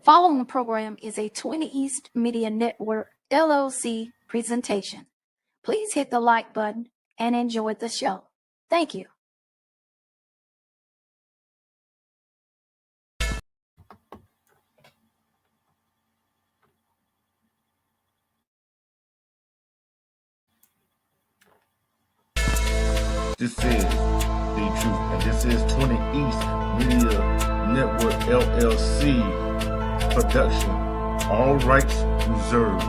following program is a 20 East Media Network LLC presentation. Please hit the like button and enjoy the show. Thank you. This is The Truth, and this is 20 East Media Network LLC production. All rights reserved.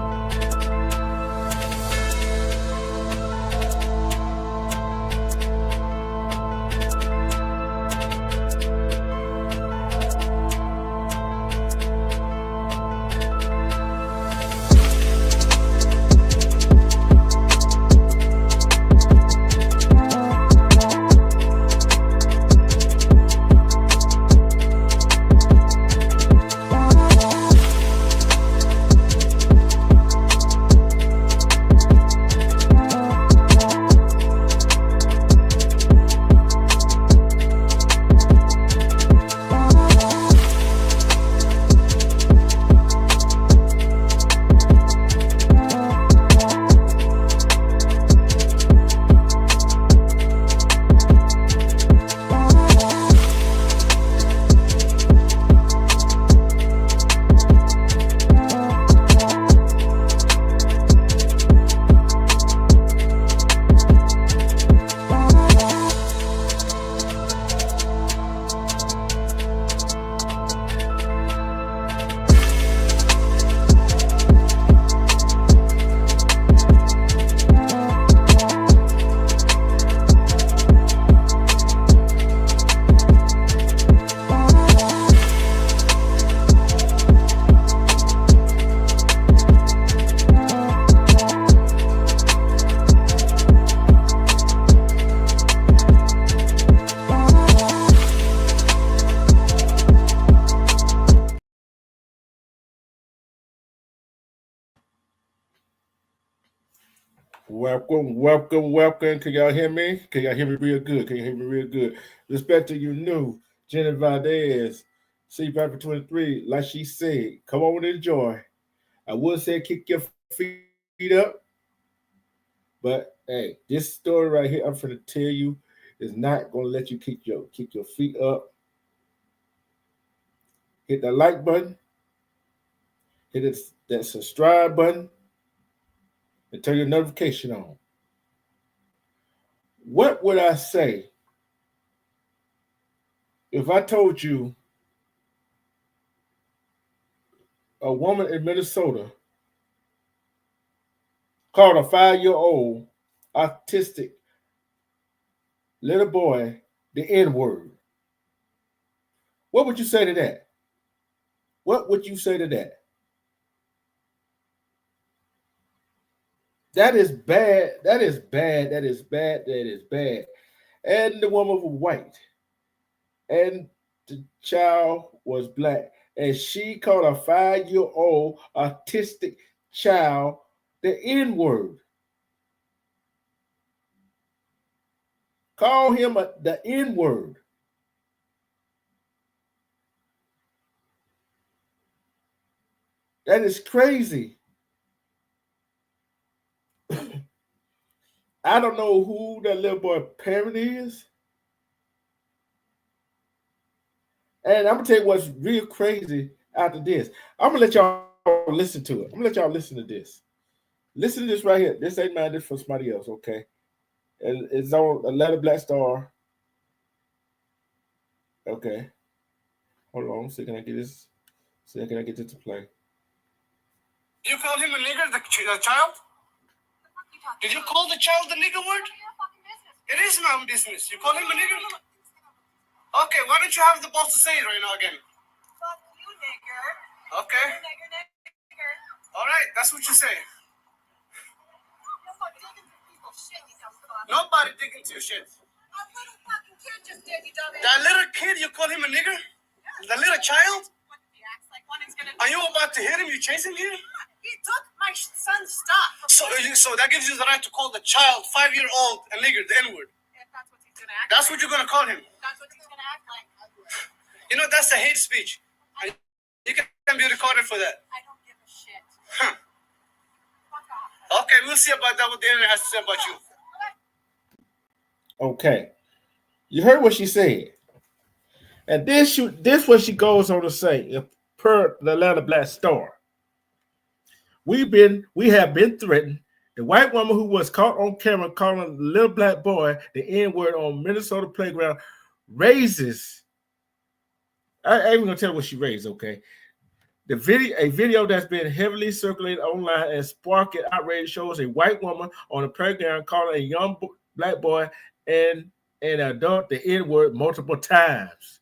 Welcome. Can y'all hear me? Can y'all hear me real good? Respect to you new, Jenny Valdez, C5 23, like she said, come on and enjoy. I would say kick your feet up, but hey, this story right here, I'm finna tell you, is not gonna let you kick your feet up. Hit the like button, hit that subscribe button, and turn your notification on. What would I say if I told you a woman in Minnesota called a 5-year-old autistic little boy the N-word? What would you say to that? What would you say to that? That is bad. That is bad. And the woman was white. And the child was black. And she called a 5-year-old autistic child the N-word. Call him the N-word. That is crazy. I don't know who that little boy parent is. And I'm going to tell you what's real crazy after this. I'm going to let y'all listen to it. I'm going to let y'all listen to this. Listen to this right here. This ain't mine. This for somebody else, okay? It's on a Letter Black Star. Okay. Hold on. See, can I get this? See, can I get this to play? You called him a nigger, the child? Did you call the child the nigger word? It is my own business. You call him a nigger? Okay, why don't you have the balls to say it right now again? Fuck you, nigger. Okay. Nigger. All right, that's what you say. Nobody dig into your shit. A little fucking kid just did, you dumbass. That little kid, you call him a nigger? Yeah. The little child? Are you about to hit him? You chasing him? He took my son's stuff. So that gives you the right to call the child, 5-year-old, a nigger, the N-word. If that's what he's gonna act. That's what you're gonna call him. That's what he's gonna act like. You know, that's a hate speech. You can can be recorded for that. I don't give a shit. Huh. Fuck off. Okay, we'll see about that. What the internet has to say about you. Okay. You heard what she said. And this what she goes on to say, per the Atlanta Black Star. We have been threatened. The white woman who was caught on camera calling the little black boy the N-word on Minnesota playground raises. I ain't gonna tell what she raised, okay? A video that's been heavily circulated online and sparking outrage shows a white woman on the playground calling a young black boy and an adult the N-word multiple times.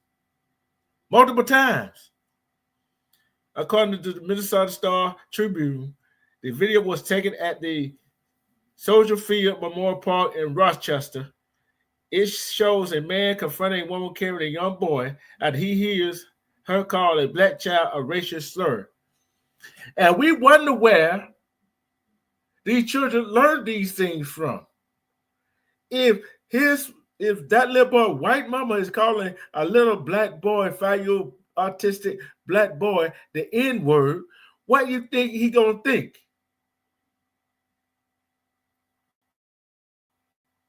Multiple times. According to the Minnesota Star Tribune, the video was taken at the Soldier Field Memorial Park in Rochester. It shows a man confronting a woman carrying a young boy and he hears her call a black child a racial slur. And we wonder where these children learn these things from. If that little boy, white mama, is calling a little black boy, 5-year-old autistic black boy, the N-word, what do you think he gonna think?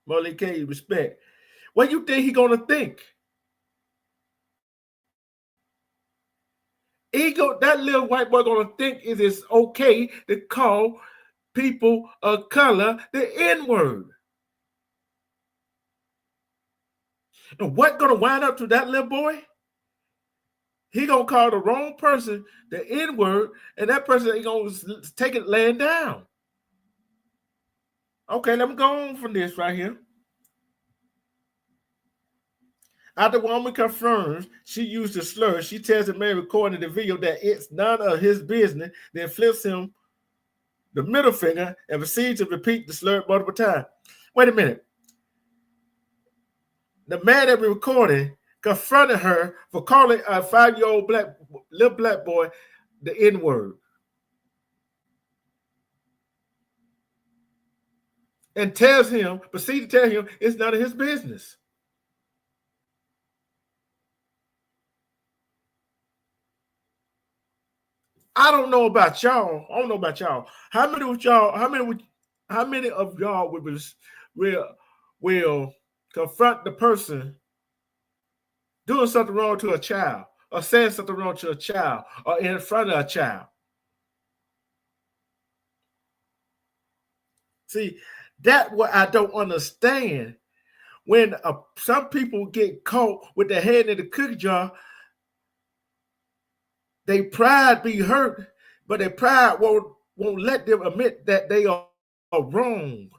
Molly K, respect. What do you think he gonna think? That little white boy gonna think it is okay to call people of color the N-word. And what gonna wind up to that little boy? He gonna call the wrong person the N-word, and that person ain't gonna take it laying down. Okay, let me go on from this right here. After the woman confirms she used the slur, she tells the man recording the video that it's none of his business, then flips him the middle finger and proceeds to repeat the slur multiple times. Wait a minute. The man that was recording confronted her for calling a 5-year-old little black boy the N-word. And proceeds to tell him it's none of his business. I don't know about y'all. How many of y'all will confront the person doing something wrong to a child or saying something wrong to a child or in front of a child? See, that's what I don't understand. When some people get caught with their hand in the cookie jar, their pride be hurt, but their pride won't let them admit that they are wrong.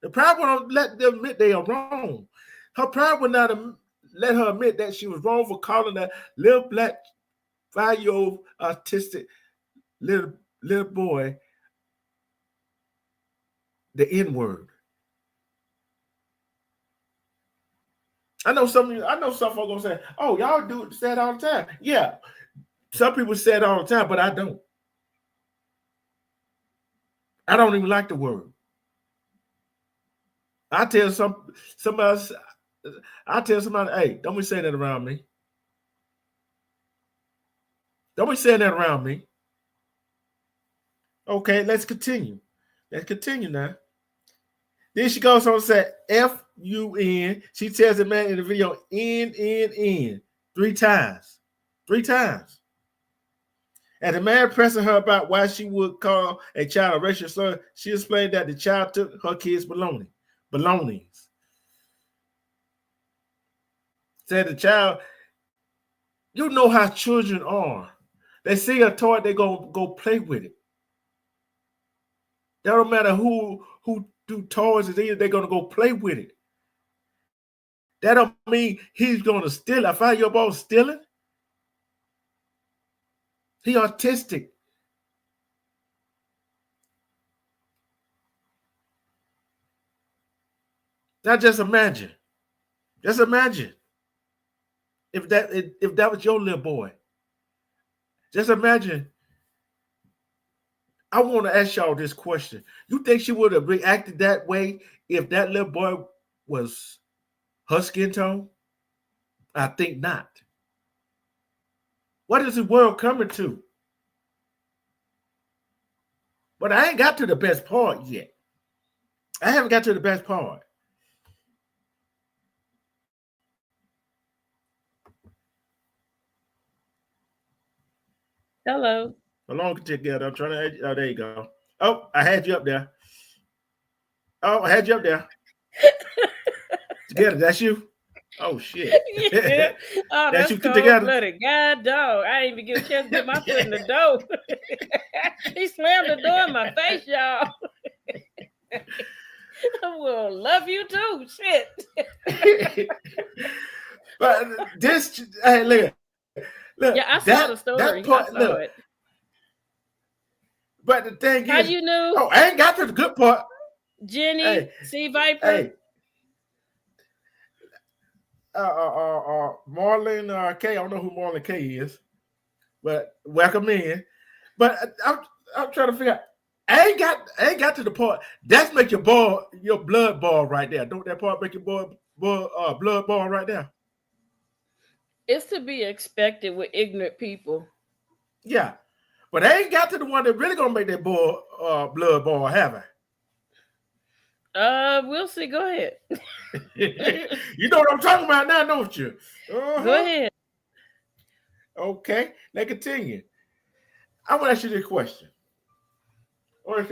The pride won't let them admit they are wrong. Her pride would not let her admit that she was wrong for calling that little black 5-year-old autistic little boy the N-word. I know some folks gonna say, "Oh, y'all say it all the time." Yeah, some people say it all the time, but I don't. I don't even like the word. I tell somebody, "Hey, don't be saying that around me. Don't be saying that around me." Okay, let's continue. Now. Then she goes on and said, F-U-N. She tells the man in the video, N, 3 times. 3 times. And the man pressing her about why she would call a child a racial slur, she explained that the child took her kids' belongings. Said the child, you know how children are. They see a toy, they go play with it. That don't matter who do toys is either, they're gonna go play with it. That don't mean he's gonna steal. I find your boy stealing. He autistic. Now just imagine. Just imagine if that was your little boy. Just imagine. I want to ask y'all this question. You think she would have reacted that way if that little boy was her skin tone? I think not. What is the world coming to? But I ain't got to the best part yet. I haven't got to the best part. Hello. Along together. I'm trying to. Oh, there you go. Oh, I had you up there. Oh, I had you up there. Together. That's you. Oh shit. Yeah. Oh, That's that's you cold together. blooded. God dog. I ain't even get a chance to get my foot in the door. He slammed the door in my face, y'all. I will love you too. Shit. But this, hey, look. Yeah, I saw the story. That part, I saw look. it. But the thing How is, you knew? oh, I ain't got to the good part. Jenny, Hey, C Viper. Hey, Marlon K. I don't know who Marlon K. is, but welcome in. But I'm trying to figure out. I ain't got to the part. That's make your blood ball right there. Don't that part make your blood ball right there? It's to be expected with ignorant people. Yeah, but I ain't got to the one that really gonna make that blood ball, have I? We'll see. Go ahead. You know what I'm talking about now, don't you? Uh-huh. Go ahead. Okay, let's continue. I want to ask you this question. Let's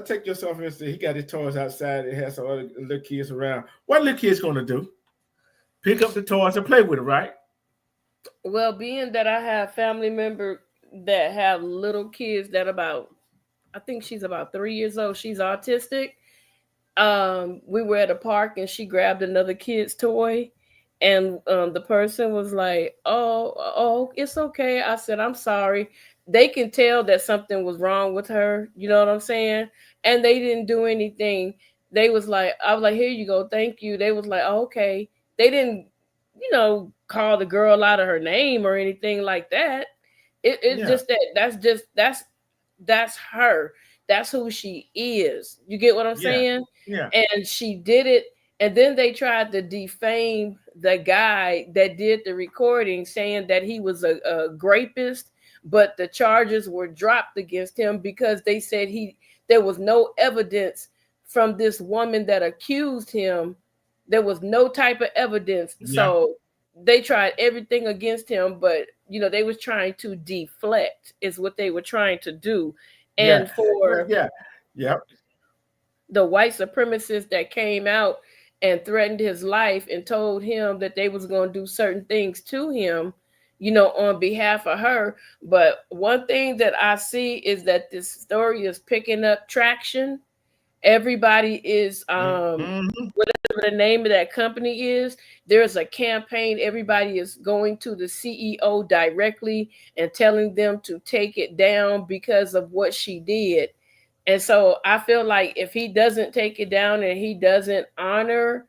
take yourself and say he got his toys outside. It has some other little kids around. What little kids gonna do? Pick up the toys and play with it, right? Well, being that I have family member that have little kids that I think she's about 3 years old. She's autistic. We were at a park and she grabbed another kid's toy, and the person was like, "Oh, it's okay." I said, "I'm sorry." They can tell that something was wrong with her. You know what I'm saying? And they didn't do anything. I was like, "Here you go, thank you." They was like, "Oh, okay." They didn't, call the girl out of her name or anything like that. It's just that's her. That's who she is. You get what I'm saying? Yeah. And she did it. And then they tried to defame the guy that did the recording, saying that he was a rapist, but the charges were dropped against him because they said there was no evidence from this woman that accused him. There was no type of evidence. Yeah. So they tried everything against him, but they was trying to deflect is what they were trying to do. And for the white supremacists that came out and threatened his life and told him that they was going to do certain things to him, on behalf of her. But one thing that I see is that this story is picking up traction. Everybody is whatever the name of that company is, there's a campaign. Everybody is going to the CEO directly and telling them to take it down because of what she did. And so I feel like if he doesn't take it down and he doesn't honor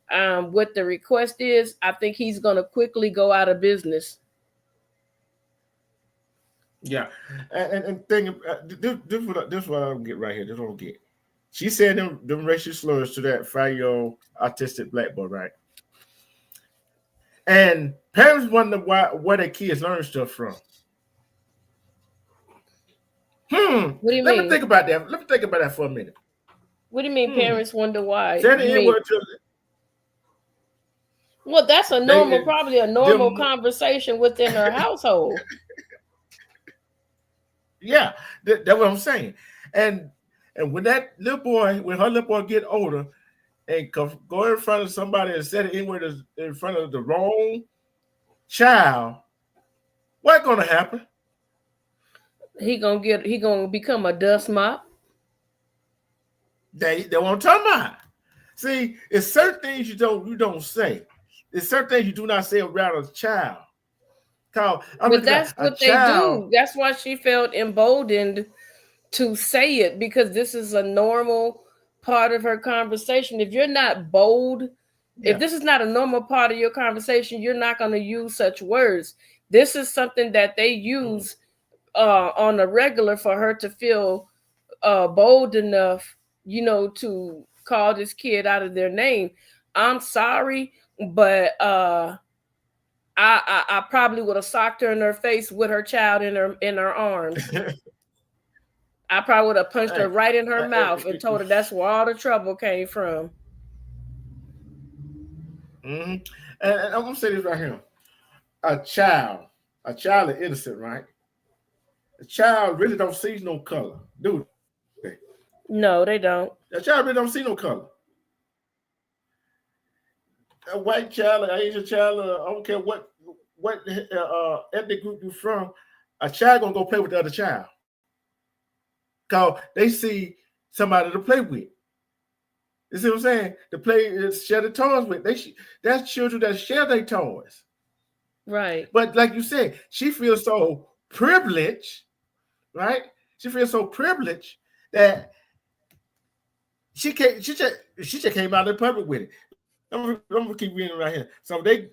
what the request is, I think he's going to quickly go out of business. Yeah, and thing, this what I don't get right here. This what I don't get. She said them racial slurs to that 5-year-old autistic black boy, right? And parents wonder where their kids learn stuff from. What do you mean? Let me think about that. Let me think about that for a minute. What do you mean parents wonder why? Well, that's probably a normal conversation within her household. Yeah, that's what I'm saying. And when her little boy get older and go in front of somebody and say the N-word in front of the wrong child, what's gonna happen? He gonna become a dust mop. They won't talk about. See, it's certain things you don't say. It's certain things you do not say around a child. But that's what they do. That's why she felt emboldened to say it, because this is a normal part of her conversation. If you're not bold, if this is not a normal part of your conversation, you're not going to use such words. This is something that they use on a regular for her to feel bold enough, to call this kid out of their name. I'm sorry, but I probably would have socked her in her face with her child in her arms. I probably would have punched her right in her mouth and told her that's where all the trouble came from. And I'm gonna say this right here: a child is innocent, right? A child really don't see no color, do they? No, they don't. A child really don't see no color. A white child, an Asian child, I don't care what ethnic group you're from, a child gonna go play with the other child. Cause they see somebody to play with. You see what I'm saying? To play, share the toys with. That's children that share their toys. Right. But like you said, she feels so privileged, right? She feels so privileged that she just came out in public with it. I'm gonna keep reading right here. So the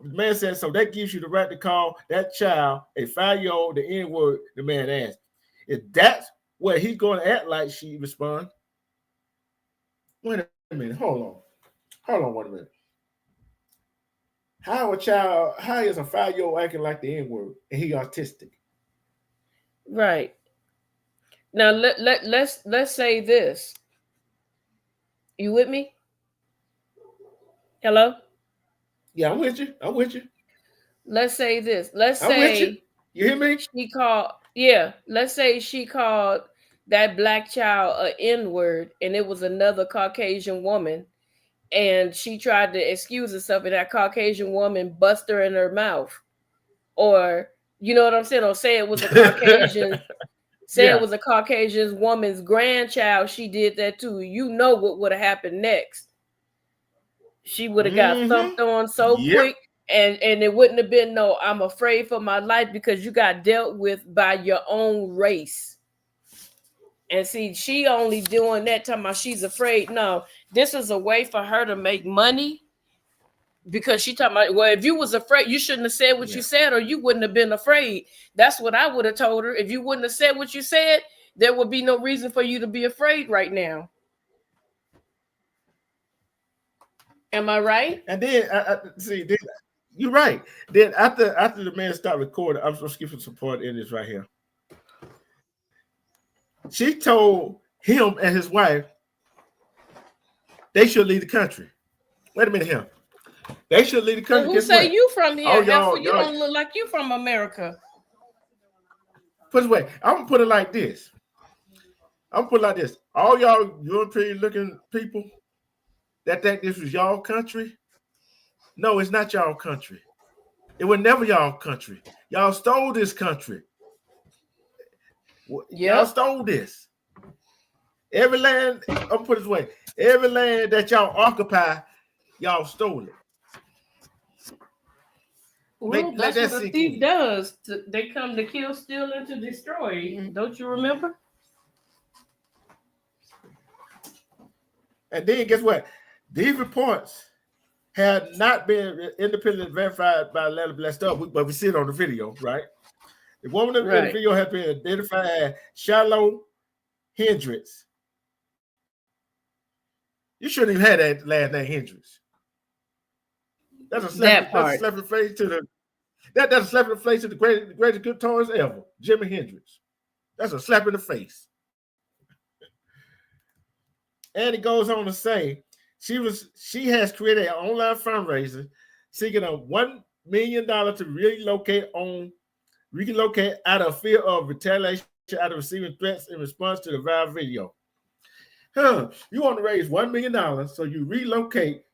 man said, so that gives you the right to call that child a 5-year-old the N-word, the man asked. If that's what he's going to act like, she responded. Wait a minute, hold on 1 minute. How is a 5-year-old acting like the N-word and he autistic? Right. Now let's say this. You with me? Hello? Yeah, I'm with you. Let's say this. Let's I'm with say you. You hear me? Let's say she called that black child an N-word and it was another Caucasian woman and she tried to excuse herself and that Caucasian woman bust her in her mouth. Or, you know what I'm saying? Or say it was a Caucasian, it was a Caucasian woman's grandchild. She did that too. You know what would have happened next. She would have got thumped on so quick, and it wouldn't have been no, I'm afraid for my life, because you got dealt with by your own race. And see, she only doing that talking about she's afraid. No, this is a way for her to make money, because she talking about, well, if you was afraid, you shouldn't have said what you said, or you wouldn't have been afraid. That's what I would have told her. If you wouldn't have said what you said, there would be no reason for you to be afraid right now. Am I right? And then you're right. Then after the man stopped recording, I'm just giving support in this right here. She told him and his wife they should leave the country. Wait a minute here. They should leave the country. Well, who say you from here? Oh, you don't look like you from America. Put it away. I'm gonna put it like this. All y'all European looking people that think this was y'all country. No, it's not y'all country. It was never y'all country. Y'all stole this country. Y'all stole this. Every land, I'm put it this way, every land that y'all occupy, y'all stole it. Well, that's what a thief does. They come to kill, steal, and to destroy. Don't you remember? And then guess what? These reports had not been independently verified by Atlanta Blessed Up, but we see it on the video, right? The woman in the video had been identified as Shiloh Hendricks. You shouldn't even have that last name Hendricks. That's a slap in the face to the that's a slap in the face to the greatest guitarist ever, Jimi Hendrix. That's a slap in the face. And it goes on to say she has created an online fundraiser seeking a $1 million to relocate out of fear of retaliation out of receiving threats in response to the viral video. You want to raise $1 million so you relocate,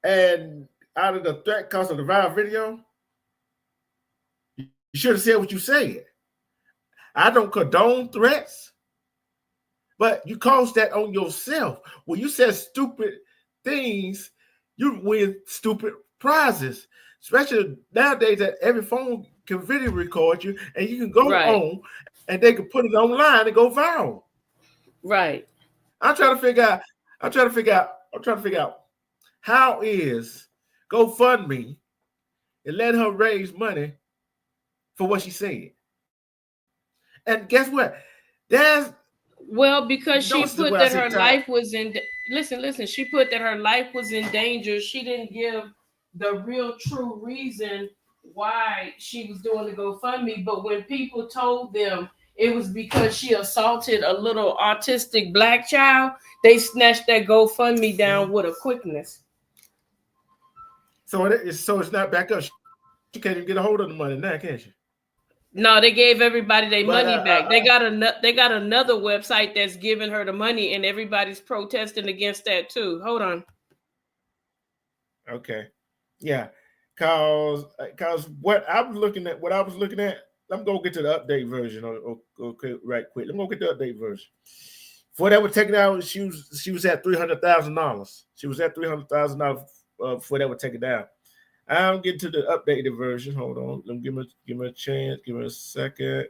and out of the threat cost of the viral video, you should have said what you said. I don't condone threats, but you caused that on yourself. When you said stupid things, you win stupid prizes. Especially nowadays that every phone can video record you, and you can go on and they can put it online and go viral. Right. I'm trying to figure out how is GoFundMe and let her raise money for what she said. And guess what? Because she put that her life was in listen, she put that her life was in danger. She didn't give the real true reason why she was doing the GoFundMe. But when people told them it was because she assaulted a little autistic black child, they snatched that GoFundMe down with a quickness. So it's not back up. She can't even get a hold of the money now, can she? No, they gave everybody their But, money back. They got another website that's giving her the money, and everybody's protesting against that too. Hold on. Okay. Yeah. Cause what I was looking at, I'm gonna get to the update version. Okay, right quick. I'm gonna get the update version. Before that was taken out, she was at $300,000. She was at $300,000 before that was taken down. I'll get to the updated version. Hold on. Let me give me a chance. Give me a second.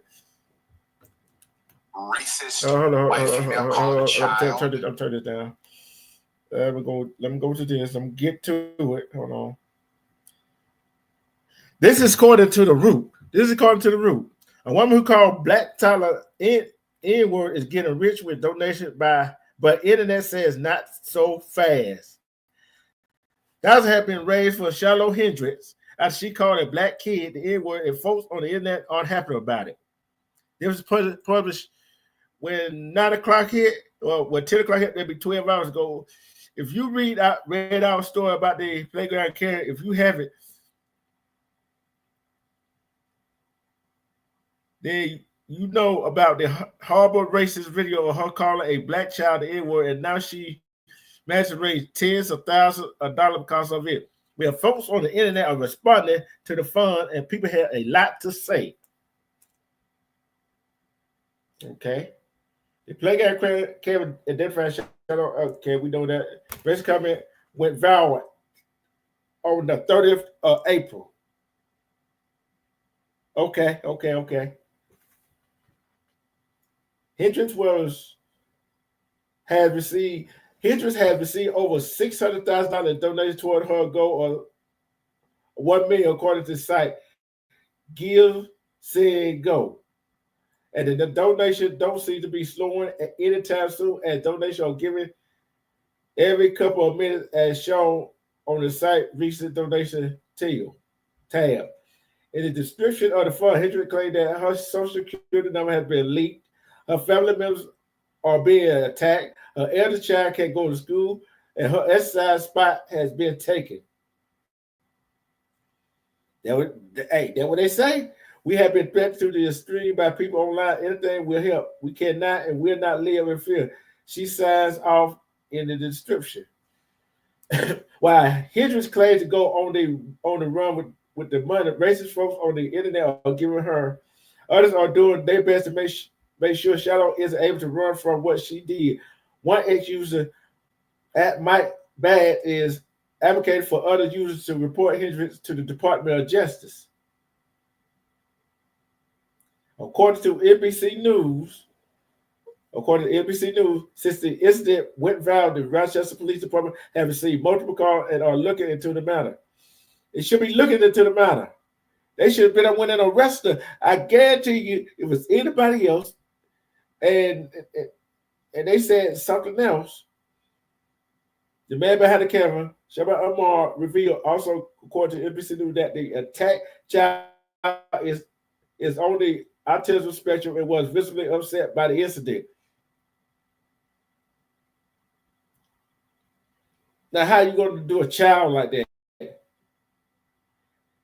Racist. Hold on. I'm turning it down. Let me go to this. I'm gonna get to it. Hold on. This is according to The Root. A woman who called Black Tyler N-word is getting rich with donations but internet says not so fast. Thousands have been raised for Shiloh Hendricks after she called a black kid the N-word, and folks on the internet aren't happy about it. This was published when 9 o'clock hit, or when 10 o'clock hit, maybe 12 hours ago. If you read our story about the playground Karen, if you haven't, then you know about the horrible racist video of her calling a black child the N-word, and now she managed to raise tens of thousands of dollars because of it. Where folks on the internet are responding to the fund, and people have a lot to say. Okay. The playground Kevin identified Shiloh. Okay, we know that. Racist comment went viral on the 30th of April. Okay. Hendricks has received over $600,000 in donations toward her goal of $1 million, according to the site Give, Send, Go. And the donation don't seem to be slowing at any time soon, as donations are given every couple of minutes, as shown on the site recent donation tab. In the description of the fund, Hendricks claimed that her social security number has been leaked, her family members are being attacked, her elder child can't go to school, and her exercise spot has been taken. That's what they say. We have been threatened through the extreme by people online. Anything will help. We cannot and will not live in fear. She signs off in the description. While Hendricks claims to go on the run with the money, racist folks on the internet are giving her. Others are doing their best to make sure Shiloh isn't able to run from what she did. One ex-user at Mike Bad is advocating for other users to report Hendricks to the Department of Justice. According to NBC News, since the incident went viral, the Rochester Police Department have received multiple calls and are looking into the matter. It should be looking into the matter. They should have been went and arrested her. I guarantee you, if it was anybody else, and they said something else, the man behind the camera, Shabbat Amar, revealed also, according to NBC News, that the attack child is on the autism spectrum and was visibly upset by the incident. Now, how are you going to do a child like that?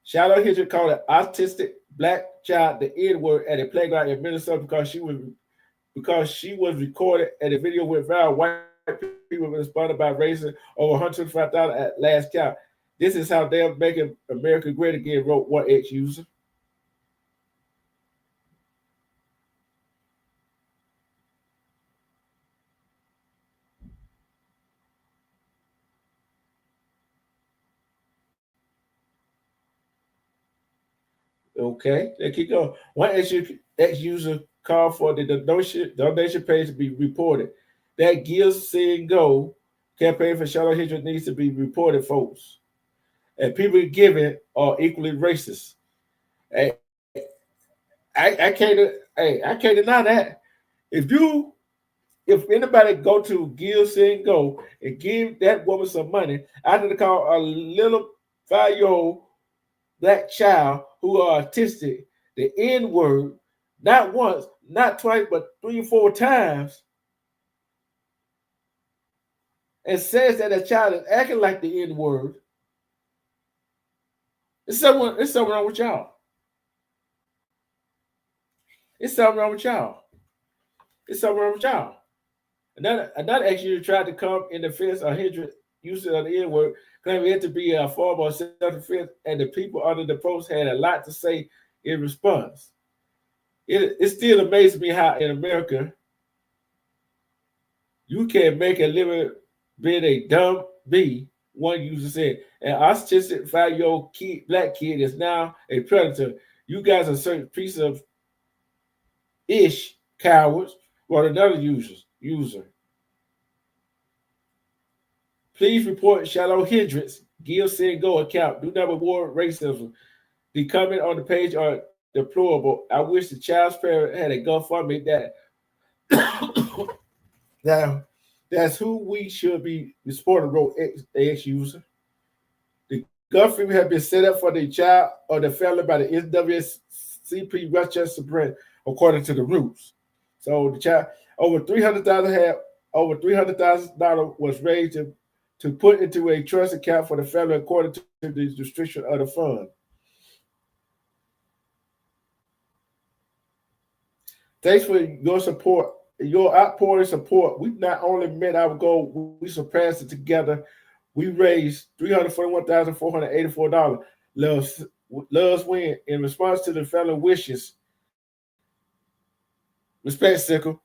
Shiloh Hendricks called an autistic black child the N-word at a playground in Minnesota because she was recorded and the video went viral. White people responded by raising over $125 at last count. This is how they're making America great again, wrote one ex-user. Okay, they keep going. One ex-user called for the donation page to be reported. That Give, Send, Go campaign for Shiloh Hendricks needs to be reported, folks. And people giving are equally racist. Hey, I can't deny that. If anybody go to Give, Send, Go and give that woman some money, I need to call a little 5-year-old black child who are autistic the N-word not once, not twice, but 3 or 4 times, and says that a child is acting like the N-word, it's something wrong with y'all. It's something wrong with y'all. It's something wrong with y'all. Another extra tried to come in defense of Hendrick use of the N-word, claiming it to be a form of self-defense, and the people under the post had a lot to say in response. It still amazes me how in America you can make a living being a dumb bee, one user said. An autistic 5-year-old black kid is now a predator. You guys are certain piece of ish cowards, or another user. Please report Shallow Hendricks, Gil said go account. Do not reward racism. The comment on the page are deplorable. I wish the child's parent had a GoFundMe that now that's who we should be supporting, wrote ex user. The GoFundMe has been set up for the child or the family by the NAACP Rochester branch, according to the Roots. So the child over $300,000 was raised to put into a trust account for the family, according to the restriction of the fund. Thanks for your support, your outpouring support. We not only met our goal, we surpassed it together. We raised $341,484. Loves win in response to the family wishes. Respect, Sickle.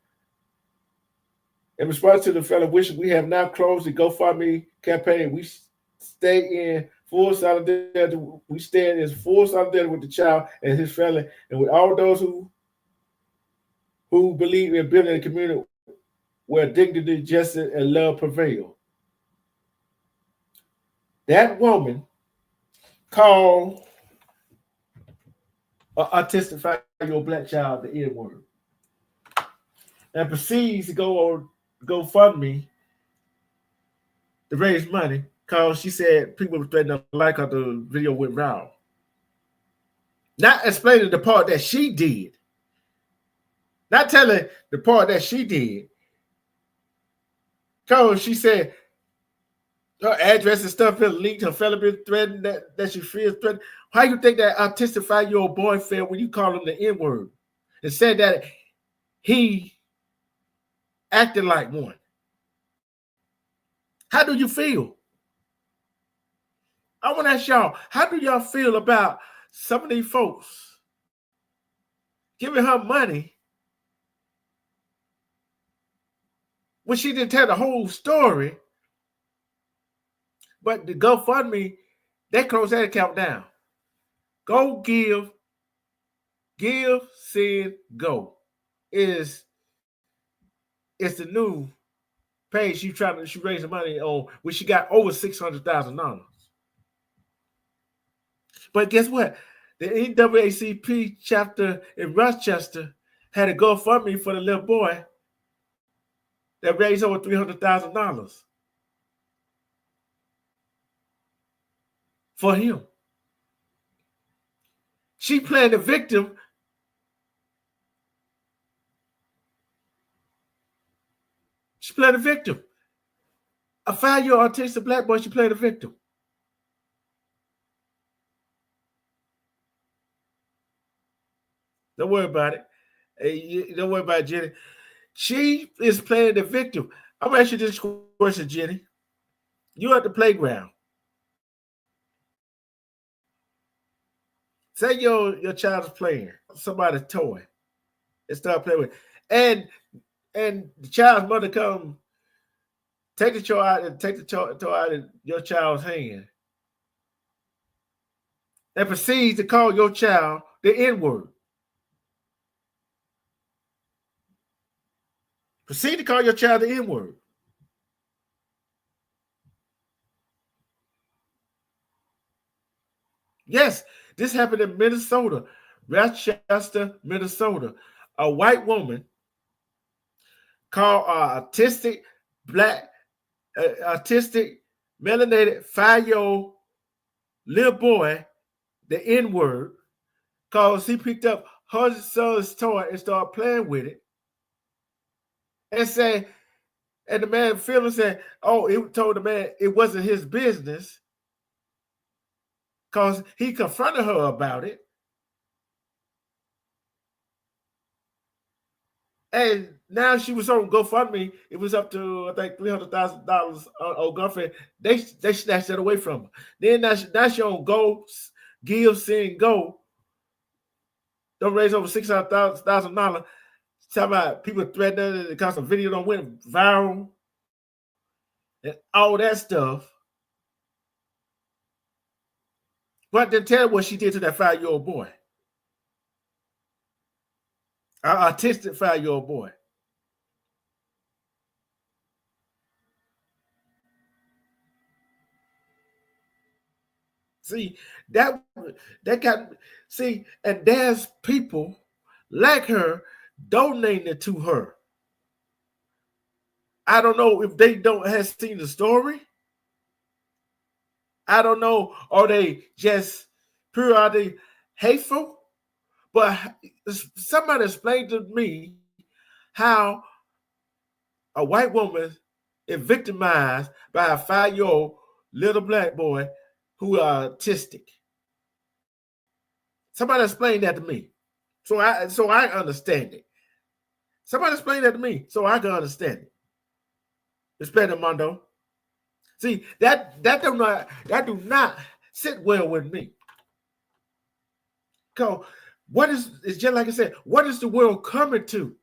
In response to the family wishes, we have now closed the GoFundMe campaign. We stay in full solidarity. We stand in full solidarity with the child and his family, and with all those who believe in building a community where dignity, justice, and love prevail. That woman called an autistic 5-year-old black child the N-word and proceeds to go on GoFundMe to raise money because she said people were threatening to like her. The video went viral. Not explaining the part that she did. Not telling the part that she did. Because she said her address and stuff been leaked, her family been threatened, that she feels threatened. How you think that autistic 5-year-old boy felt when you call him the N-word and said that he acted like one? How do you feel? I want to ask y'all, how do y'all feel about some of these folks giving her money when she didn't tell the whole story? But the GoFundMe, they closed that account down. Go give, send, go. It's the new page she raised the money on, which she got over $600,000. But guess what? The NAACP chapter in Rochester had a GoFundMe for the little boy that raised over $300,000 for him. She playing the victim. She playing the victim. A 5-year-old autistic black boy, she playing the victim. Don't worry about it. Hey, don't worry about it, Jenny. She is playing the victim. I'm going to ask you this question, Jenny. You're at the playground. Say your child is playing somebody's toy and start playing with it. And the child's mother come take the toy out and take the toy out of your child's hand and proceeds to call your child the N-word. Proceed to call your child the N-word. Yes, this happened in Minnesota, Rochester, Minnesota. A white woman called autistic melanated 5-year-old little boy the N-word because he picked up her son's toy and started playing with it. And the man Philip said, oh, it told the man it wasn't his business because he confronted her about it. And now she was on GoFundMe. It was up to, I think, $300,000 on GoFundMe. They snatched it away from her. Then now she on Go, Give, Send, Go. Don't raise over $600,000. Talking about people threatening it because the video don't went viral and all that stuff. But then tell what she did to that 5-year-old boy. An autistic 5-year-old boy. See, that got, see, and there's people like her donating to her. I don't know if they don't have seen the story. I don't know, are they just periodically hateful? But somebody explained to me how a white woman is victimized by a 5-year-old little black boy who are autistic. Somebody explained that to me. So I understand it. Somebody explained that to me so I can understand it. Respect Mondo. See, that do not sit well with me. Because it's just like I said, what is the world coming to?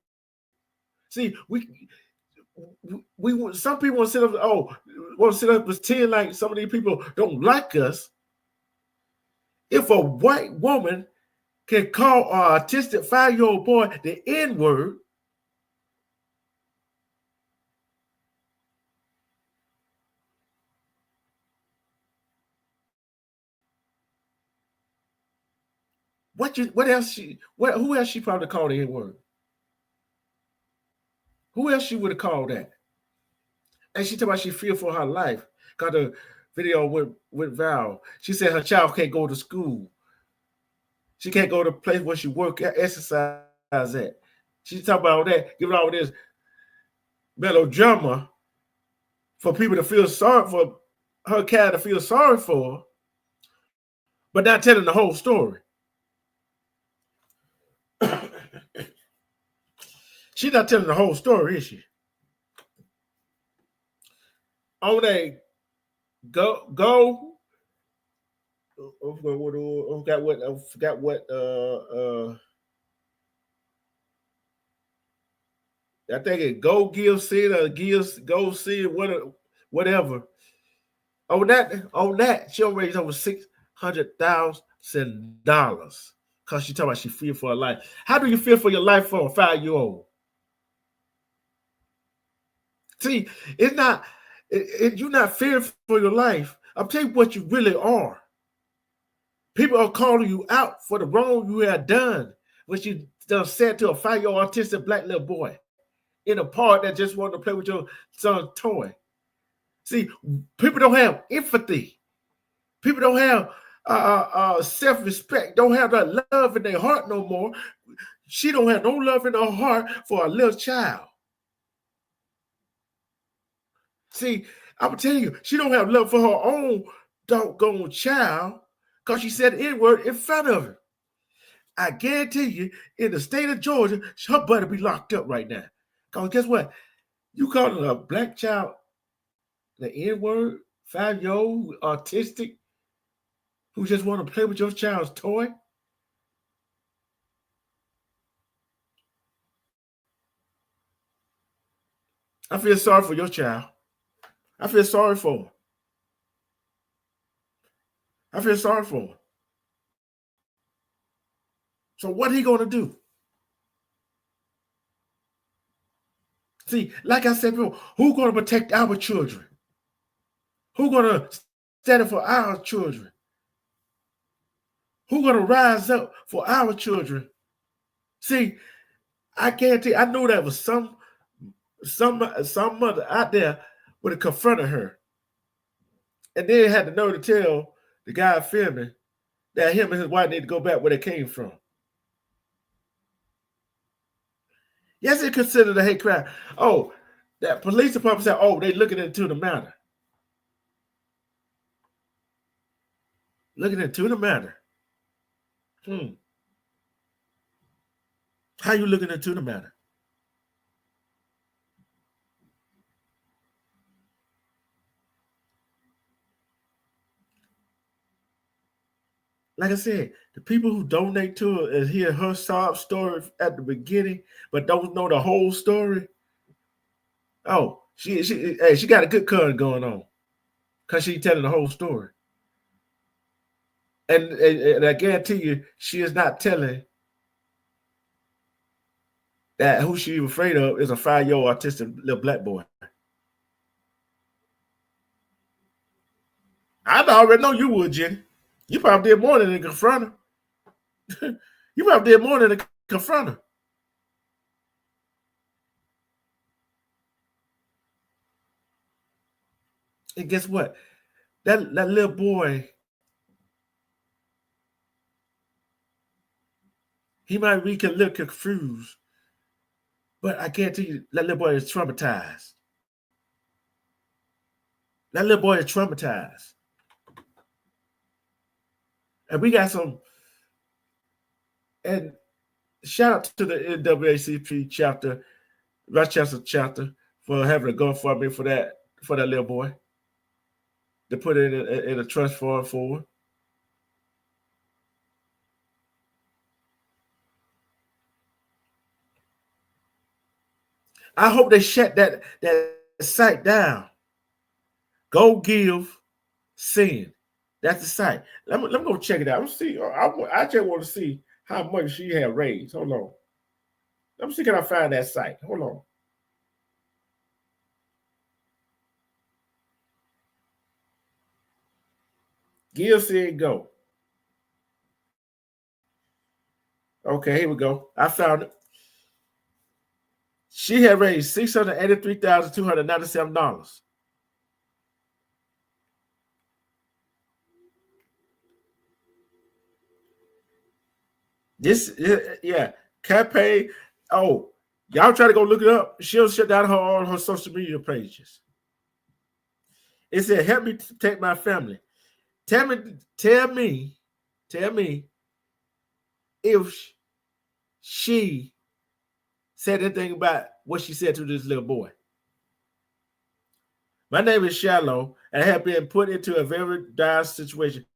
See, we some people want to sit up pretend like some of these people don't like us. If a white woman can call an autistic 5-year-old boy the N-word, who else she probably called the N-word? Who else she would have called that? And she talked about she feared for her life. Got the video with Val. She said her child can't go to school. She can't go to a place where she work, exercise at. She talking about all that, giving all this melodrama for people to feel sorry for her cat to feel sorry for, but not telling the whole story. She's not telling the whole story, is she? On a go. I forgot what. I think it Go Give Sid or Go Sid whatever. On that, she'll raise over $600,000 because she talking about she fear for her life. How do you feel for your life for a 5-year-old? See, it's not. You're not fearing for your life. I'll tell you what you really are. People are calling you out for the wrong you have done, what you done said to a 5-year-old autistic black little boy in a park that just wanted to play with your son's toy. See, people don't have empathy. People don't have self-respect. Don't have that love in their heart no more. She don't have no love in her heart for a little child. See, I'm telling you, she don't have love for her own doggone child because she said the N-word in front of her. I guarantee you, in the state of Georgia, her better be locked up right now. Because guess what? You calling a black child the N-word, 5-year-old, autistic, who just want to play with your child's toy? I feel sorry for your child. I feel sorry for him. I feel sorry for him. So what he going to do? See, like I said before, who's going to protect our children? Who's going to stand up for our children? Who's going to rise up for our children? See, I guarantee, I know there was some mother out there would have confronted her. And then had the nerve to tell the guy filming, that him and his wife need to go back where they came from. Yes, it's considered a hate crime. Oh, that police department said, oh, they looking into the matter. Looking into the matter. How you looking into the matter? Like I said, the people who donate to her and hear her sob story at the beginning, but don't know the whole story. Oh, she got a good current going on, because she's telling the whole story. And I guarantee you, she is not telling that who she's afraid of is a 5-year-old autistic little black boy. I already know you would, Jenny. You probably did more than to confront her. You probably did more than to confront her. And guess what? That little boy, he might be a little confused, but I guarantee you that little boy is traumatized. That little boy is traumatized. And we got some, and shout out to the NAACP chapter, Rochester chapter, for having a GoFundMe for that little boy. To put it in a trust fund for. I hope they shut that site down. Go Give Sin. That's the site. Let me go check it out. Let's see. I just want to see how much she had raised. Hold on. Let me see, can I find that site? Hold on. Give Sin Go. Okay, here we go. I found it. She had raised $683,297. This, yeah, campaign. Oh, y'all try to go look it up. She'll shut down all her social media pages. It said, "Help me protect my family. Tell me if she said anything about what she said to this little boy." My name is Shallow, and I have been put into a very dire situation.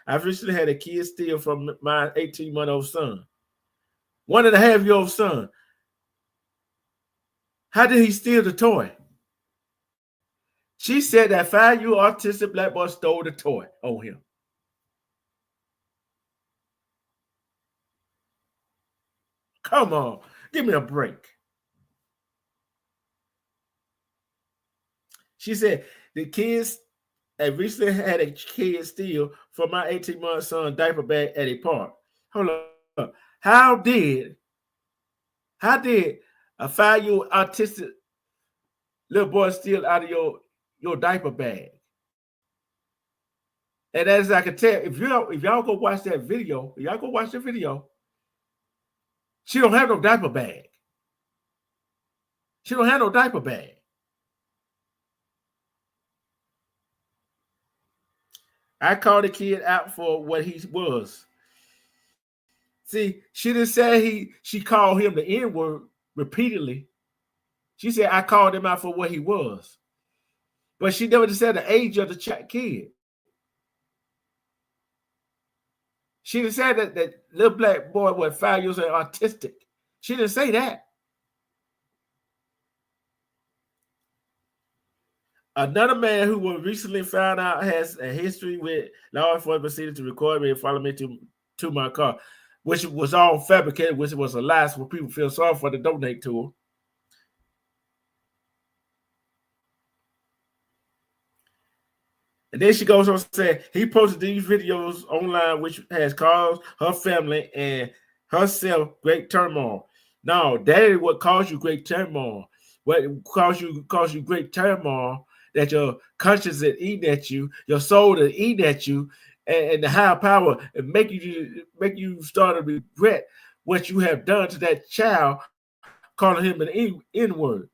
I've recently had a kid steal from my 18-month-old son. 1.5-year-old son. How did he steal the toy? She said that 5-year-old autistic black boy stole the toy on him. Come on, give me a break. She said the kids recently had a kid steal from my 18-month son diaper bag at a park. Hold up. How did a 5-year-old autistic little boy steal out of your diaper bag? And as I can tell, if y'all go watch that video, she don't have no diaper bag. She don't have no diaper bag. I called the kid out for what he was. See, she didn't say she called him the N-word repeatedly. She said, I called him out for what he was. But she never said the age of the kid. She didn't say that little black boy was 5 years old autistic. She didn't say that. Another man who was recently found out has a history with law enforcement proceeded to record me and follow me to my car, which was all fabricated, which was a lie, so people feel sorry for to donate to him. And then she goes on to say he posted these videos online, which has caused her family and herself great turmoil. No, that is what caused you great turmoil. What caused you great turmoil, that your conscience is eating at you, your soul is eating at you, and the higher power and make you start to regret what you have done to that child, calling him an N-word.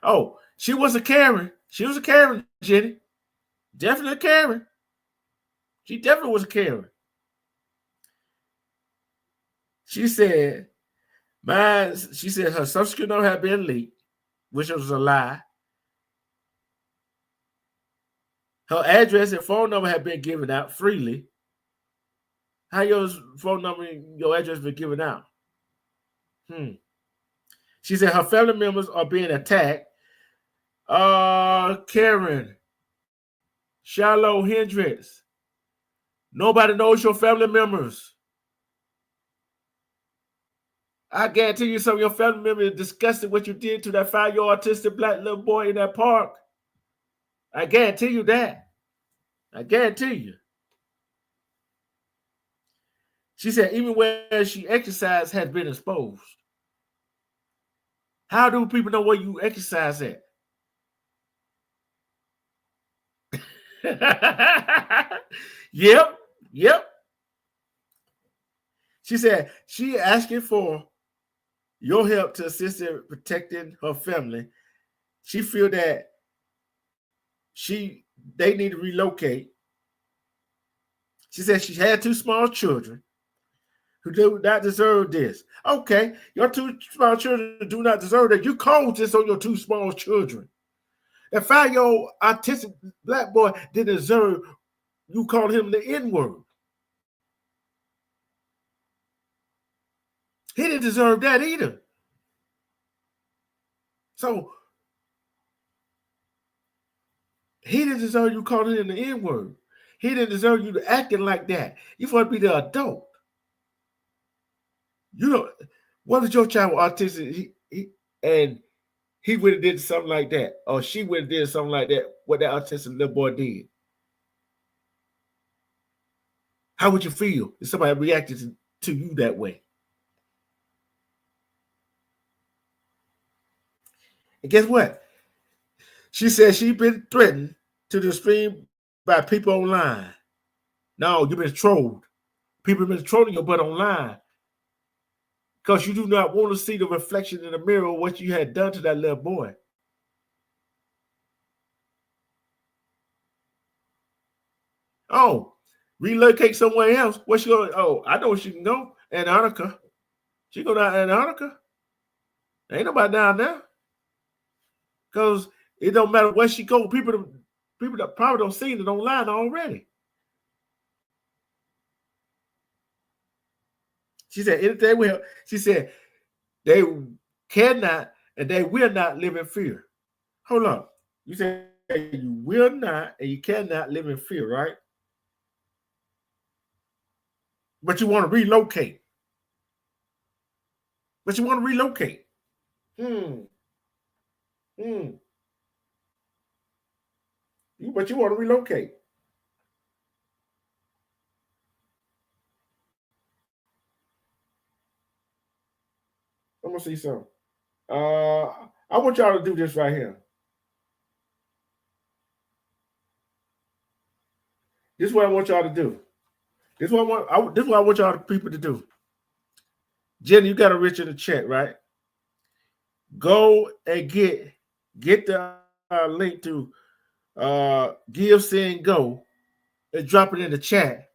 Oh, she was a Karen. She was a Karen, Jenny. Definitely a Karen. She definitely was a Karen. She said, she said her social security number had been leaked, which was a lie. Her address and phone number had been given out freely. How your phone number and your address been given out? She said her family members are being attacked. Karen, Shallow Hendricks. Nobody knows your family members. I guarantee you some of your family members are disgusted what you did to that 5-year-old autistic black little boy in that park. I guarantee you that. I guarantee you. She said even where she exercised has been exposed. How do people know where you exercise at? Yep. She said she asking for your help to assist in protecting her family. She feel that they need to relocate. She said she had 2 small children who do not deserve this. Okay, your 2 small children do not deserve that. You caused this on your 2 small children. That 5-year-old autistic black boy didn't deserve you called him the N-word. He didn't deserve that either. So he didn't deserve you calling him the N-word. He didn't deserve you to acting like that. You supposed to be the adult. You know, what if your child was autistic and he would have did something like that, or she would have did something like that, what that autistic little boy did? How would you feel if somebody reacted to you that way? And guess what? She said she's been threatened to the extreme by people online. No, you've been trolled. People have been trolling your butt online because you do not want to see the reflection in the mirror of what you had done to that little boy. Oh, relocate somewhere else. Where she going? Oh, I know where she can go. Antarctica. She go down to Antarctica. Ain't nobody down there. Because it don't matter where she go. People that probably don't see it online already. She said anything will. She said they cannot and they will not live in fear. Hold on. You said you will not and you cannot live in fear, right? But you want to relocate. But you want to relocate. But you want to relocate. I'm gonna see something. I want y'all to do this right here. This is what I want y'all to do. This is what I want y'all people to do. Jenny, you got a rich in the chat, right? Go and get the link to Give, Send, Go and drop it in the chat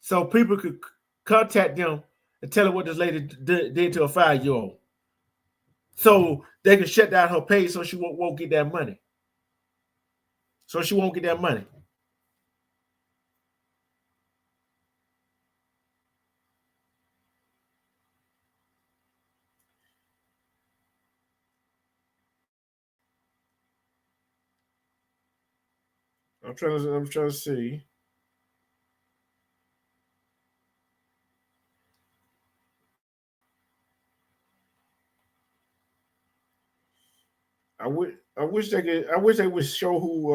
so people could contact them and tell her what this lady did to a 5-year-old, so they can shut down her page so she won't get that money. So she won't get that money. I'm trying to see. I wish they would show who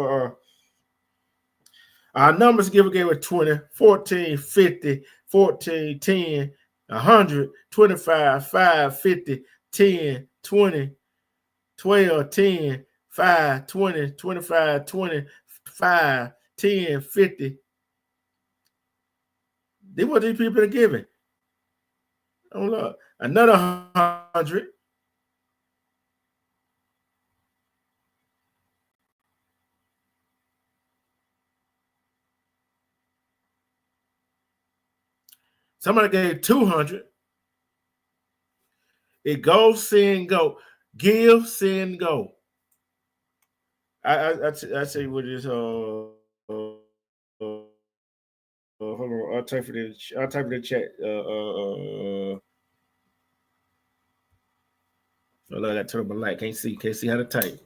our numbers gave with 20, 14, 50, 14, 10, 100, 25, 5, 50, 10, 20, 12, 10, 5, 20, 25, 25, 10, 50. Then what these people are giving? Oh, look, another 100. Somebody gave 200. It goes, send, go. Give, send, go. I tell you what it is. Hold on. I'll type it in. I'll type it in chat. I got to turn my light. Can't see how to type.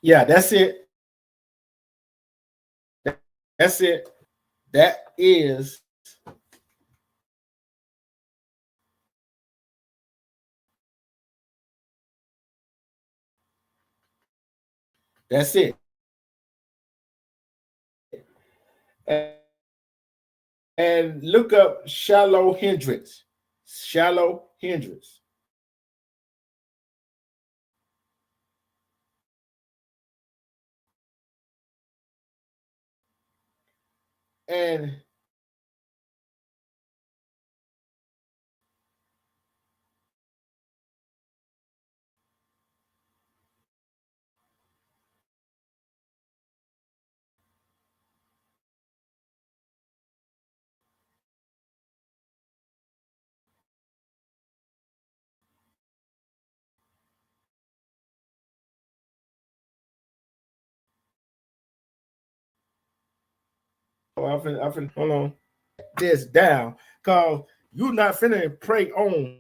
Yeah, that's it. That's it. That is that's it. And look up Shallow Hendrix. Shallow Hendrix. And I hold on. This down. Cause you're not finna pray on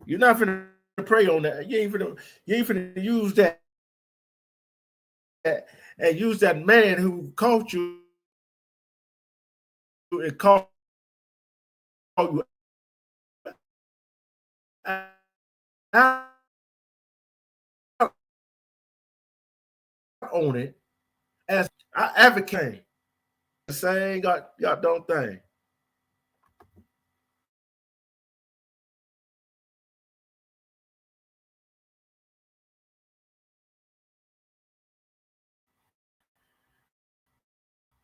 you're not finna pray on that. You ain't finna use that and use that man who caught you and called you out on it as I advocate the same got don't thing.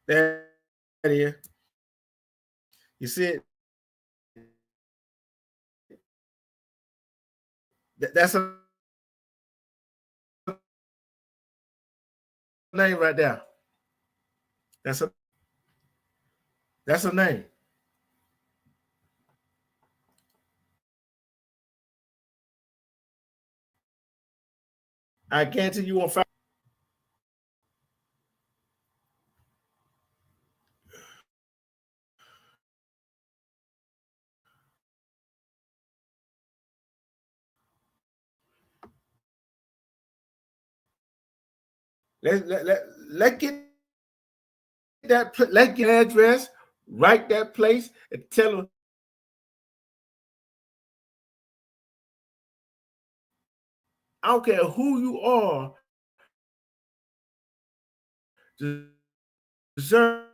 That is. You see it? That's a name right there. That's a name. I guarantee you won't find. Let's get let's get an address, write that place, and tell them. I don't care who you are, deserve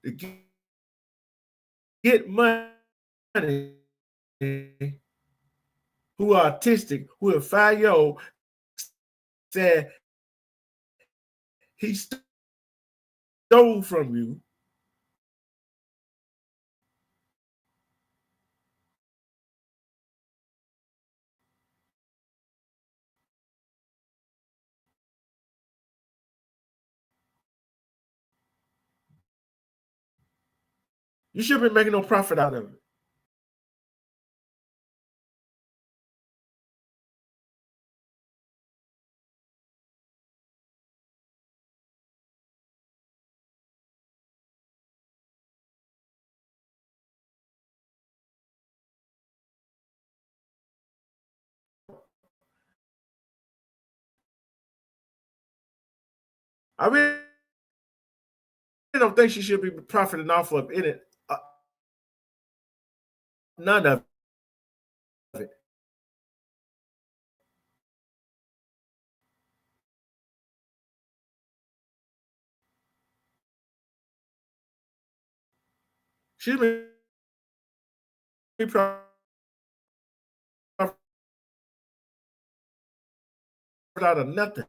to get money, who are autistic, who are 5 years old, said he stole from you. You shouldn't be making no profit out of it. I really don't think she should be profiting off of it. None of it. She should be profiting out of nothing.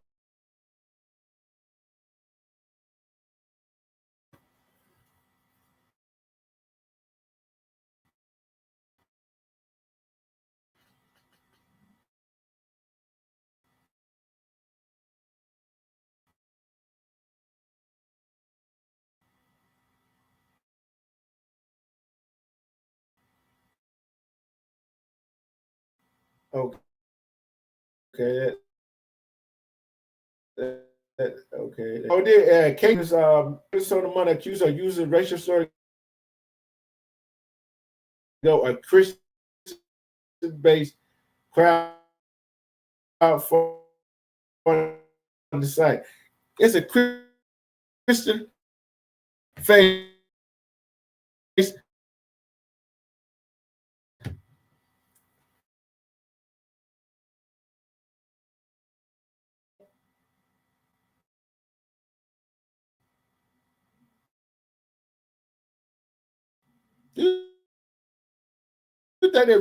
Okay. Okay. Oh, dear. Kate is Minnesota money accused of using racial slur. A Christian-based crowd for the site. It's a Christian face. You think they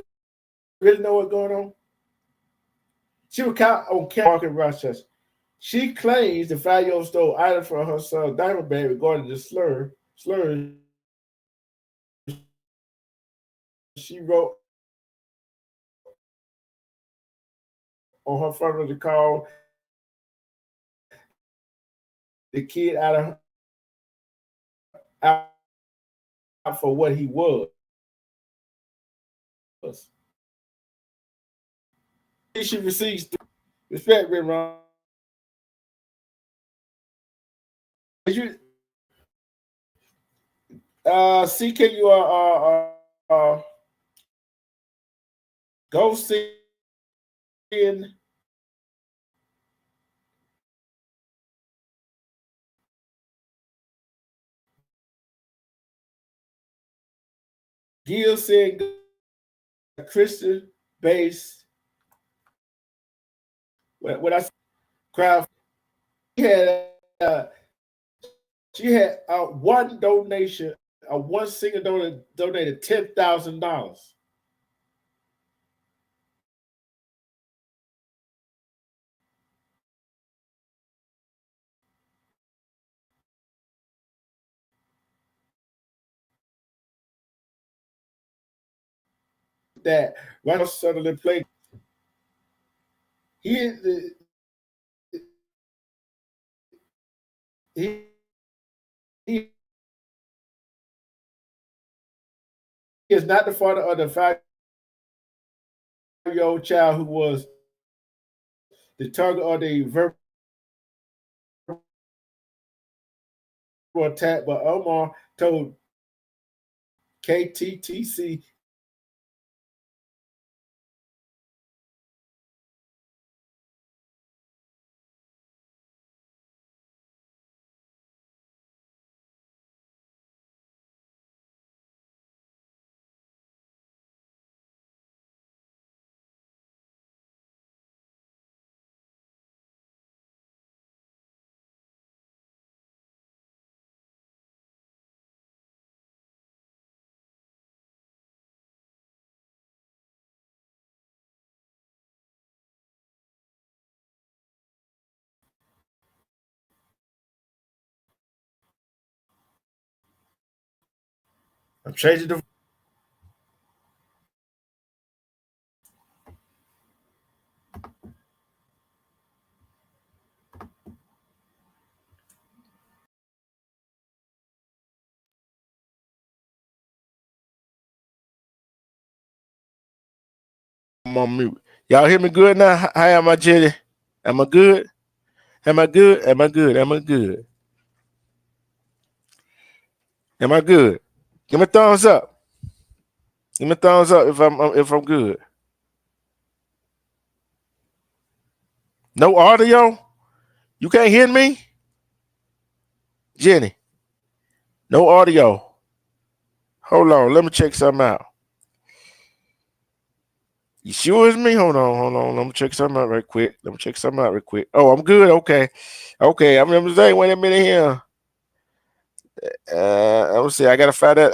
really know what's going on? She was caught on camera in Rochester. She claims the 5-year-old stole items from her son Diamond Bay regarding the slurs she wrote on her front of the car the kid out for what he was. She receives respect, Ron. Did you CK? You go see in Gil said Christian base. What I said, crowd. She had one donation. One singer donated $10,000. That Ronald Sutherland played. He he he is not the father of the 5-year-old child who was the target of the verbal attack, but Omar told KTTC I'm changing the I'm on mute. Y'all hear me good now? How am I, Jenny? Am I good? Am I good? Am I good? Am I good? Am I good? Give me a thumbs up. Give me a thumbs up if I'm good. No audio? You can't hear me? Jenny, no audio. Hold on, let me check something out. You sure it's me? Hold on. Let me check something out right quick. Oh, I'm good. Okay. I'm gonna say, wait a minute here. Let me see. I gotta find that.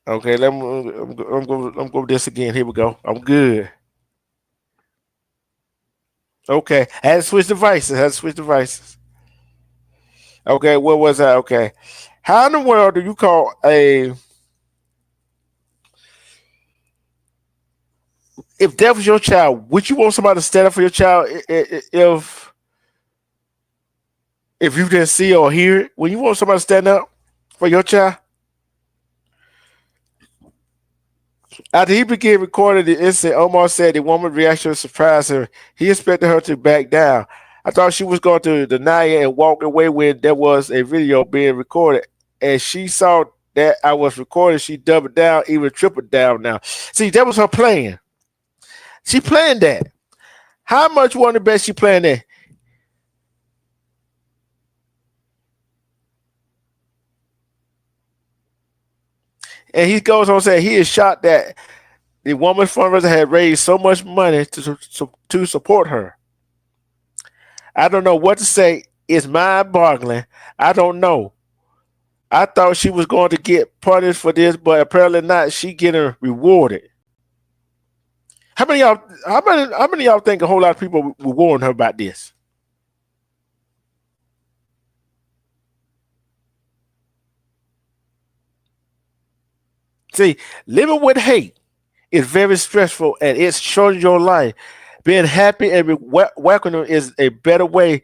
Okay, I'm go with this again. Here we go. I'm good. Okay, I had to switch devices. Okay, what was that? Okay, how in the world do you call if that was your child? Would you want somebody to stand up for your child if you didn't see or hear it? When you want somebody to stand up for your child? After he began recording the incident, Omar said the woman's reaction surprised him. He expected her to back down. I thought she was going to deny it and walk away when there was a video being recorded. As she saw that I was recording, she doubled down, even tripled down now. See, that was her plan. She planned that. How much won the bet she planned that? And he goes on saying he is shocked that the woman's fundraiser had raised so much money to support her. I don't know what to say. It's mind-boggling. I don't know. I thought she was going to get punished for this, but apparently not. She getting rewarded. How many of y'all think a whole lot of people will warn her about this? See, living with hate is very stressful and it's shorting your life. Being happy and welcoming is a better way.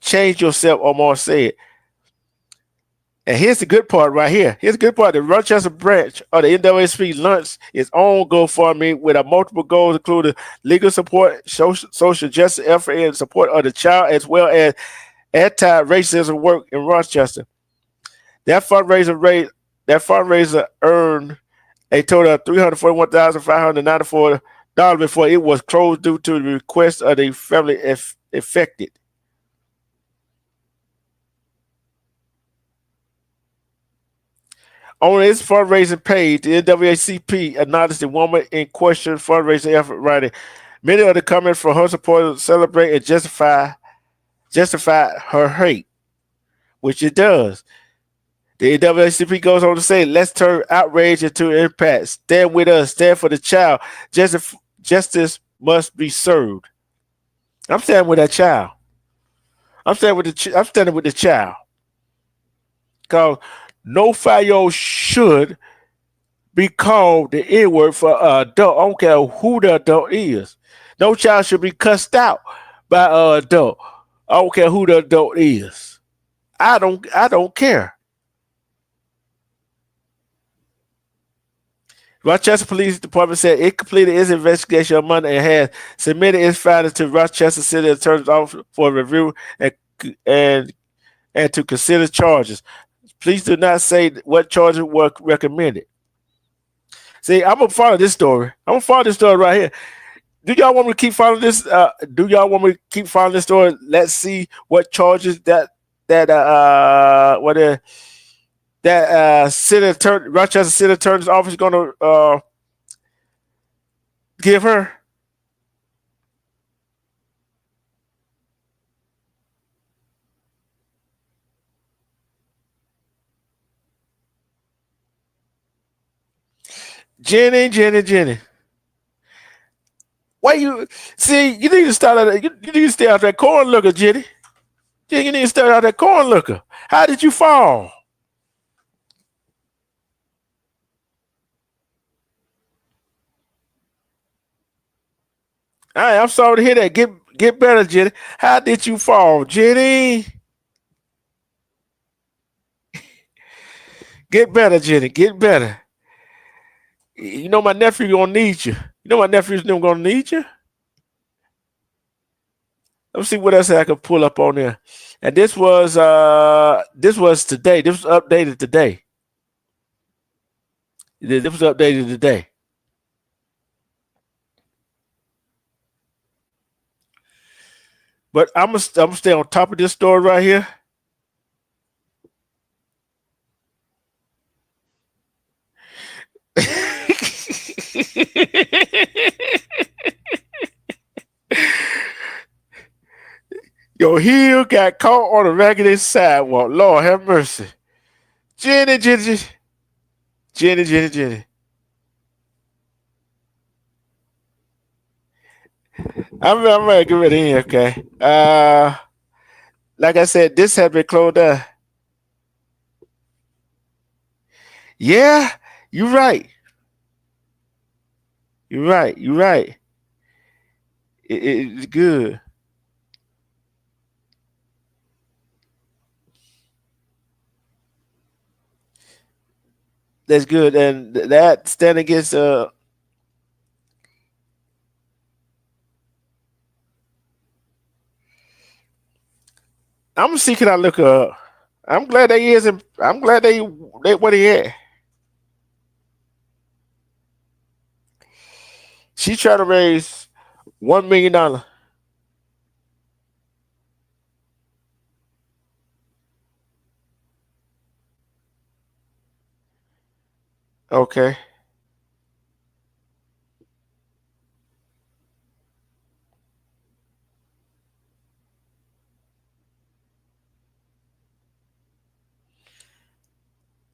Change yourself, Omar said. And here's the good part right here. Here's the good part. The Rochester branch of the NAACP launched its own GoFundMe with a multiple goals, including legal support, social justice effort, and support of the child, as well as anti-racism work in Rochester. That fundraiser earned a total of $341,594 before it was closed due to the request of the family affected. On its fundraising page, the NAACP acknowledged the woman in question fundraising effort, writing, "Many of the comments from her supporters celebrate and justify her hate," which it does. The NAACP goes on to say, "Let's turn outrage into impact. Stand with us. Stand for the child. Justice must be served." I'm standing with that child. I'm standing with the child. Because no 5-year-old should be called the N-word for an adult. I don't care who the adult is. No child should be cussed out by an adult. I don't care who the adult is. I don't care. Rochester Police Department said it completed its investigation on Monday and has submitted its findings to Rochester City Attorney's Office for review and to consider charges. Please do not say what charges were recommended. See, I'm gonna follow this story. I'm gonna follow this story right here. Do y'all want me to keep following this? Story? Let's see what charges that Rochester City Attorney's Office is gonna give her. Jenny. Why you see? You need to start out. You need to stay out that corn looker, Jenny. You need to start out that corn looker. How did you fall? All right, I'm sorry to hear that. Get better, Jenny. How did you fall, Jenny? Get better, Jenny. Get better. You know my nephew gonna need you. You know my nephew's gonna need you. Let me see what else I can pull up on there. And this was today. This was updated today. This was updated today. But I'm gonna stay on top of this story right here. Your heel got caught on a raggedy sidewalk. Lord have mercy. Jenny. I'm ready to get rid of him, okay. Like I said, this has been closed down. Yeah, you're right. You're right. It's good. That's good. And that stand against I'm gonna see, can I look her up? I'm glad they is I'm glad they what he at. She trying to raise $1 million. Okay.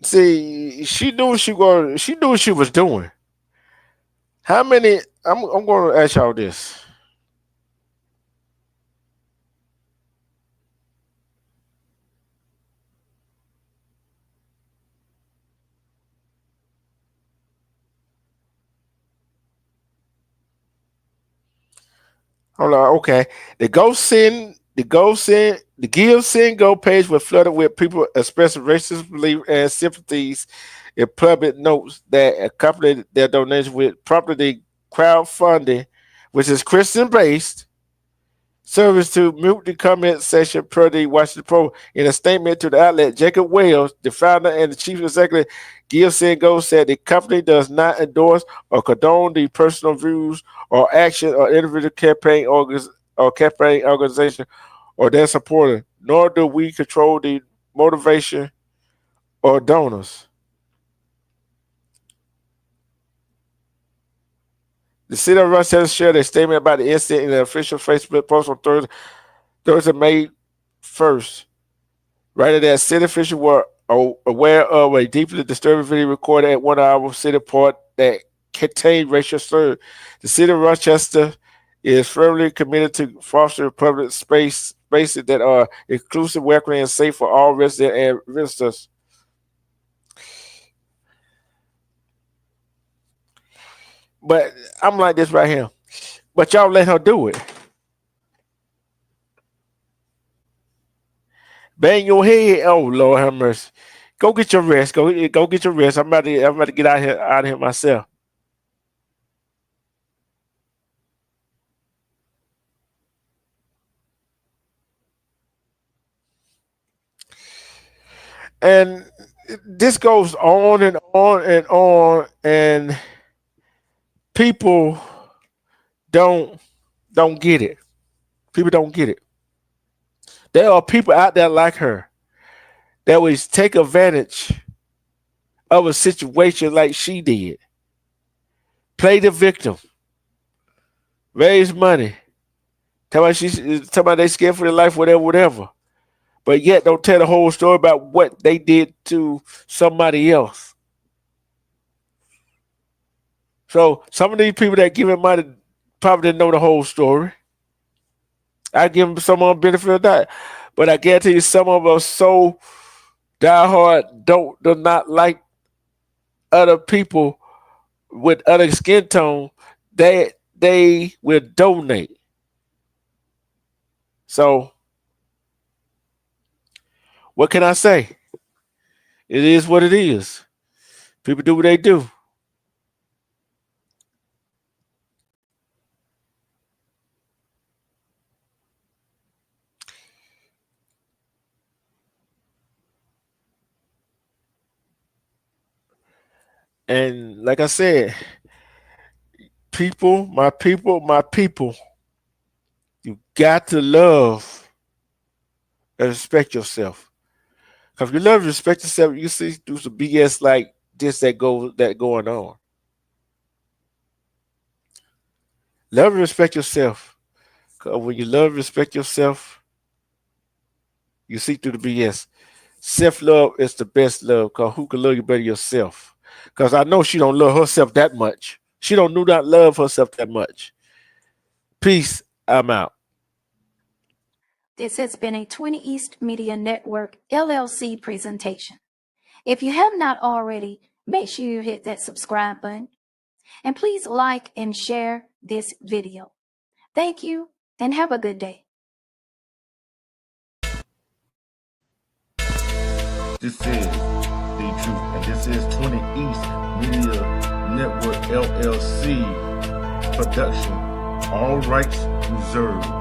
See, she knew she knew what she was doing. How many I'm gonna ask y'all this. Hold on, okay. The Give Send Go page was flooded with people expressing racist belief and sympathies in public notes that accompanied their donation with property crowdfunding, which is Christian based, service to mute the comment section per the Washington Post. In a statement to the outlet, Jacob Wells, the founder and the chief executive, Give Send Go, said the company does not endorse or condone the personal views or action or individual campaign organization or their supporter, nor do we control the motivation or donors. The city of Rochester shared a statement about the incident in an official Facebook post on Thursday, May 1st. Writing that city officials were aware of a deeply disturbing video recorded at 1 hour city port that contained racial slurs. The city of Rochester is firmly committed to fostering public spaces that are inclusive, welcoming, and safe for all residents and visitors. But I'm like this right here. But y'all let her do it. Bang your head. Oh Lord have mercy. Go get your rest. Go get your rest. I'm about to get out of here myself. And this goes on and on and on, and people don't get it. People don't get it. There are people out there like her that would take advantage of a situation like she did. Play the victim. Raise money. Tell about they scared for their life, whatever. But yet don't tell the whole story about what they did to somebody else. So some of these people that give him money probably didn't know the whole story. I give them some of the benefit of that. But I guarantee you some of us so diehard do not like other people with other skin tone that they will donate. So what can I say? It is what it is. People do what they do. And like I said, people, my people, you got to love and respect yourself. Because if you love and respect yourself, you see through some BS like this that going on. Love and respect yourself. Because when you love and respect yourself, you see through the BS. Self-love is the best love, because who can love you better than yourself? Because I know she don't love herself that much. She do not love herself that much. Peace. I'm out. This has been a 20 East Media Network LLC presentation. If you have not already, make sure you hit that subscribe button. And please like and share this video. Thank you and have a good day. This is The Truth, and this is 20 East Media Network LLC production. All rights reserved.